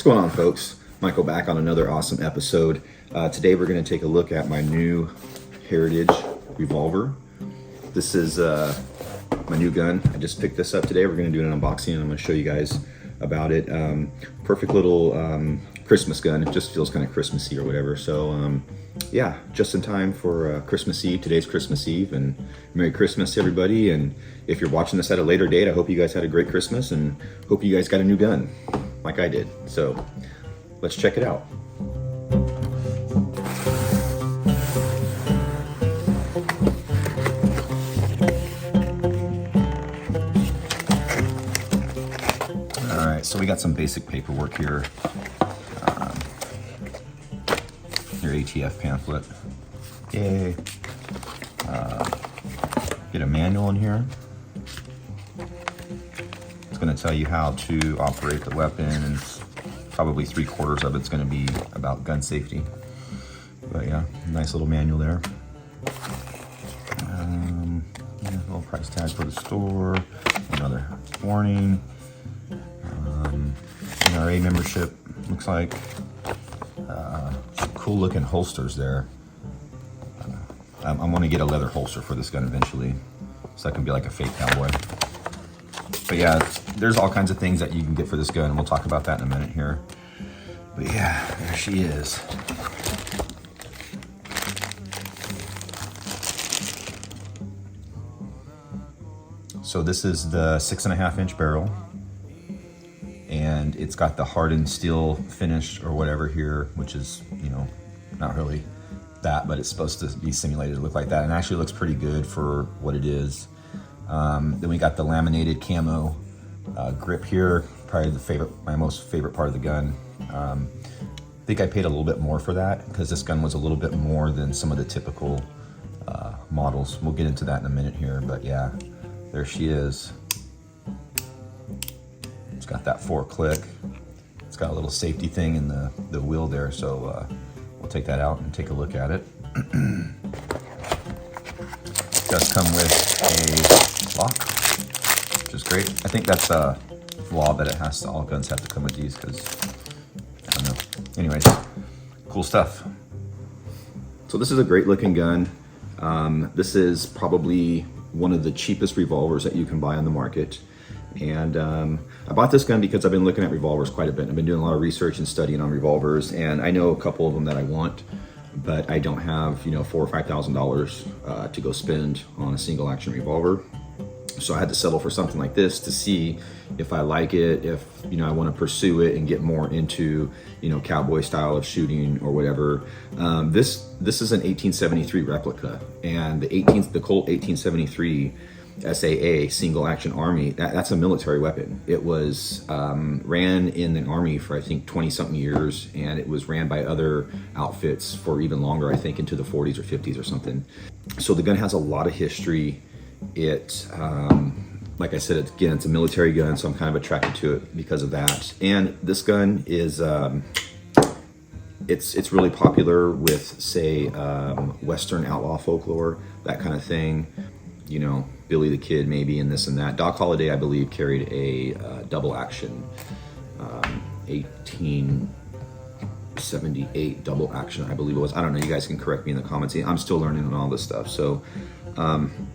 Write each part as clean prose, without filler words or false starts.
What's going on, folks? Michael back on another awesome episode. Today we're going to take a look at my new Heritage revolver. This is my new gun. I just picked this up today. We're going to do an unboxing and I'm going to show you guys about it. Perfect little Christmas gun. It just feels kind of Christmassy or whatever. So yeah, just in time for Christmas Eve. Today's Christmas Eve, and Merry Christmas to everybody. And if you're watching this at a later date, I hope you guys had a great Christmas and hope you guys got a new gun like I did. So let's check it out. All right, so we got some basic paperwork here. Your ATF pamphlet. Yay. Get a manual in here. It's going to tell you how to operate the weapon, and probably 3/4 of it's going to be about gun safety. But yeah, nice little manual there. Yeah, little price tag for the store. Another warning. NRA membership, looks like. Some cool looking holsters there. I'm going to get a leather holster for this gun eventually, so I can be like a fake cowboy. But yeah, there's all kinds of things that you can get for this gun, and we'll talk about that in a minute here. But yeah, there she is. So this is the 6.5-inch barrel, and it's got the hardened steel finish or whatever here, which is, you know, not really that, but it's supposed to be simulated to look like that, and actually looks pretty good for what it is. Then we got the laminated camo grip here, probably my most favorite part of the gun. I think I paid a little bit more for that because this gun was a little bit more than some of the typical models. We'll get into that in a minute here, but yeah, there she is. It's got that 4-click. It's got a little safety thing in the wheel there, so we'll take that out and take a look at it. It does come with a lock, which is great. I think that's a law that all guns have to come with these, because I don't know. Anyways, cool stuff. So this is a great looking gun. This is probably one of the cheapest revolvers that you can buy on the market. And I bought this gun because I've been looking at revolvers quite a bit. I've been doing a lot of research and studying on revolvers, and I know a couple of them that I want, but I don't have, you know, $4,000 or $5,000 to go spend on a single action revolver. So I had to settle for something like this to see if I like it, if, you know, I want to pursue it and get more into, you know, cowboy style of shooting or whatever. This is an 1873 replica, and the Colt 1873 SAA, single action army, that's a military weapon. It was ran in the army for, I think, 20 something years, and it was ran by other outfits for even longer, I think into the 40s or 50s or something. So the gun has a lot of history. It like I said, it's a military gun, so I'm kind of attracted to it because of that. And this gun is it's really popular with, say, Western outlaw folklore, that kind of thing. You know, Billy the Kid maybe, and this and that. Doc Holliday, I believe, carried a double action, 1878 double action, I believe it was. I don't know, you guys can correct me in the comments. I'm still learning on all this stuff. So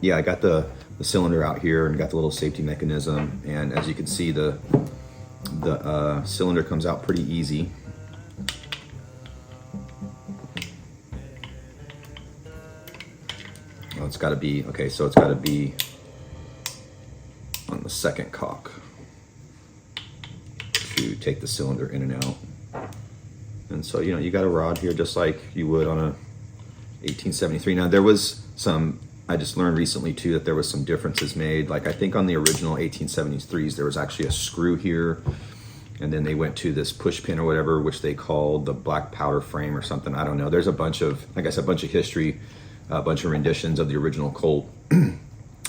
yeah, I got the cylinder out here and got the little safety mechanism, and as you can see, the cylinder comes out pretty easy. Oh, it's got to be, okay, so it's got to be on the second cock to take the cylinder in and out. And so, you know, you got a rod here just like you would on a 1873. Now there was some, I just learned recently too, that there was some differences made. Like I think on the original 1873s, there was actually a screw here, and then they went to this push pin or whatever, which they called the black powder frame or something. I don't know. There's a bunch of, like I said, a bunch of history, a bunch of renditions of the original Colt.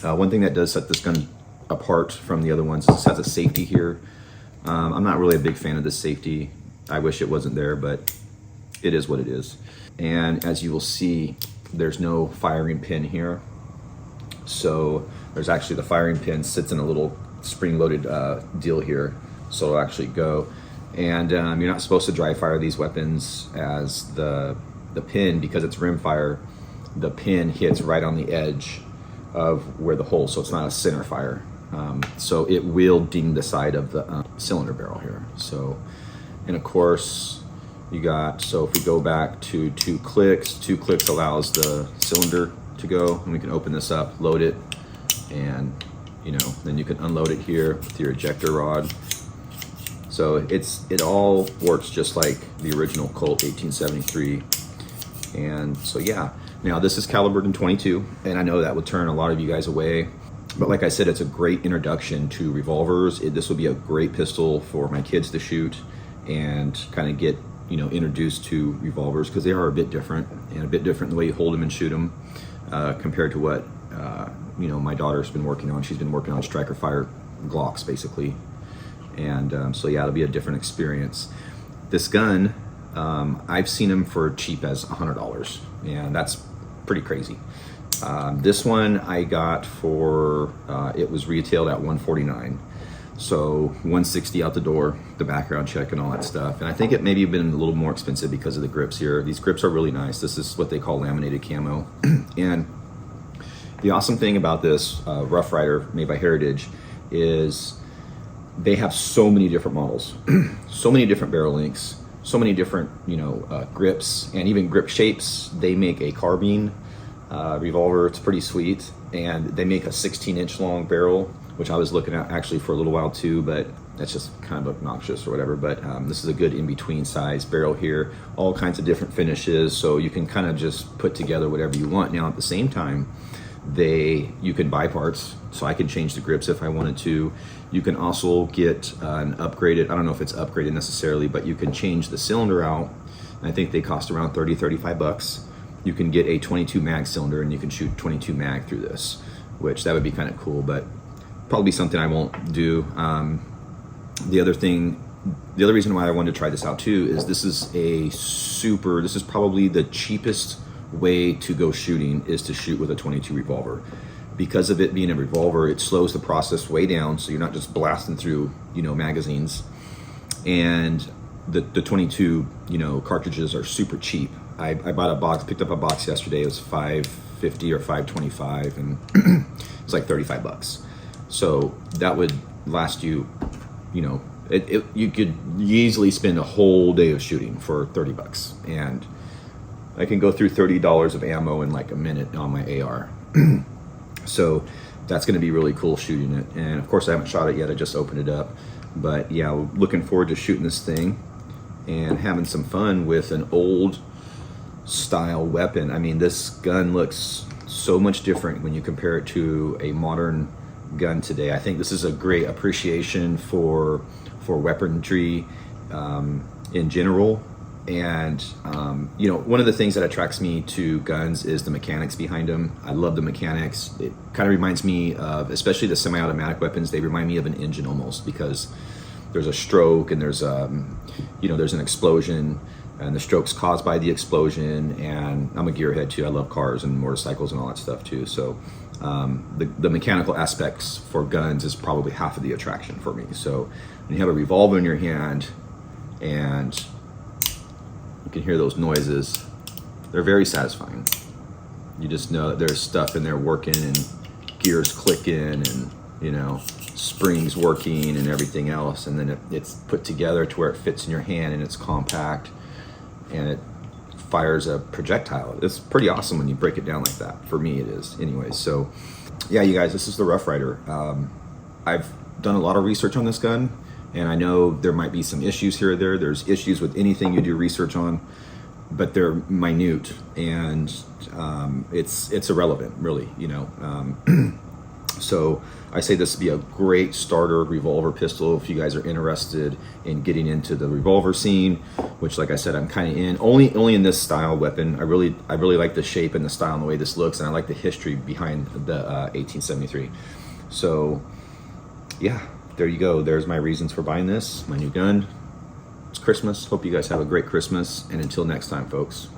One thing that does set this gun apart from the other ones is it has a safety here. I'm not really a big fan of this safety. I wish it wasn't there, but it is what it is. And as you will see, there's no firing pin here. So there's actually, the firing pin sits in a little spring-loaded deal here, so it'll actually go. And you're not supposed to dry fire these weapons, as the pin, because it's rim fire, the pin hits right on the edge of where the hole, so it's not a center fire. So it will ding the side of the cylinder barrel here. So, and of course you got, so if we go back to 2 clicks allows the cylinder to go, and we can open this up, load it, and then you can unload it here with your ejector rod. So it all works just like the original Colt 1873. And so yeah, now this is calibered in .22, and I know that would turn a lot of you guys away, but like I said, it's a great introduction to revolvers. This would be a great pistol for my kids to shoot and kind of get introduced to revolvers, because they are a bit different, and a bit different the way you hold them and shoot them compared to what my daughter's been working on. She's been working on striker fire Glocks basically, and so yeah, it'll be a different experience. This gun, I've seen them for cheap as $100, and that's pretty crazy. This one I got for it was retailed at $149. So $160 out the door, the background check and all that stuff. And I think it maybe been a little more expensive because of the grips here. These grips are really nice. This is what they call laminated camo. And the awesome thing about this Rough Rider made by Heritage is they have so many different models, so many different barrel lengths, so many different grips, and even grip shapes. They make a carbine revolver. It's pretty sweet. And they make a 16-inch long barrel, which I was looking at actually for a little while too, but that's just kind of obnoxious or whatever. But this is a good in-between size barrel here, all kinds of different finishes, so you can kind of just put together whatever you want. Now at the same time, you can buy parts, so I can change the grips if I wanted to. You can also get an upgraded, I don't know if it's upgraded necessarily, but you can change the cylinder out. And I think they cost around 30-35 bucks. You can get a 22 mag cylinder, and you can shoot 22 mag through this, which that would be kind of cool, but probably something I won't do. The other reason why I wanted to try this out too is this is probably the cheapest way to go shooting, is to shoot with a 22 revolver. Because of it being a revolver, it slows the process way down, so you're not just blasting through magazines. And the 22 cartridges are super cheap. I bought a box, picked up a box yesterday. It was $5.50 or $5.25, and it's like 35 bucks. So that would last you, you could easily spend a whole day of shooting for 30 bucks. And I can go through $30 of ammo in like a minute on my AR. So that's going to be really cool shooting it. And of course I haven't shot it yet. I just opened it up. But yeah, looking forward to shooting this thing and having some fun with an old style weapon. I mean, this gun looks so much different when you compare it to a modern gun today. I think this is a great appreciation for weaponry in general. And one of the things that attracts me to guns is the mechanics behind them. I love the mechanics. It kind of reminds me of, especially the semi-automatic weapons, they remind me of an engine almost, because there's a stroke and there's there's an explosion, and the stroke's caused by the explosion. And I'm a gearhead too. I love cars and motorcycles and all that stuff too. So the mechanical aspects for guns is probably half of the attraction for me. So when you have a revolver in your hand and you can hear those noises, they're very satisfying. You just know that there's stuff in there working, and gears clicking, and springs working and everything else, and then it's put together to where it fits in your hand, and it's compact, and it fires a projectile. It's pretty awesome when you break it down like that. For me it is anyways. So yeah, you guys, this is the Rough Rider. I've done a lot of research on this gun, and I know there might be some issues here or there. There's issues with anything you do research on, but they're minute, and it's irrelevant, really. So I say this would be a great starter revolver pistol if you guys are interested in getting into the revolver scene, which, like I said, I'm kind of in. Only in this style weapon. I really like the shape and the style and the way this looks, and I like the history behind the 1873. So yeah, there you go. There's my reasons for buying this, my new gun. It's Christmas. Hope you guys have a great Christmas, and until next time, folks.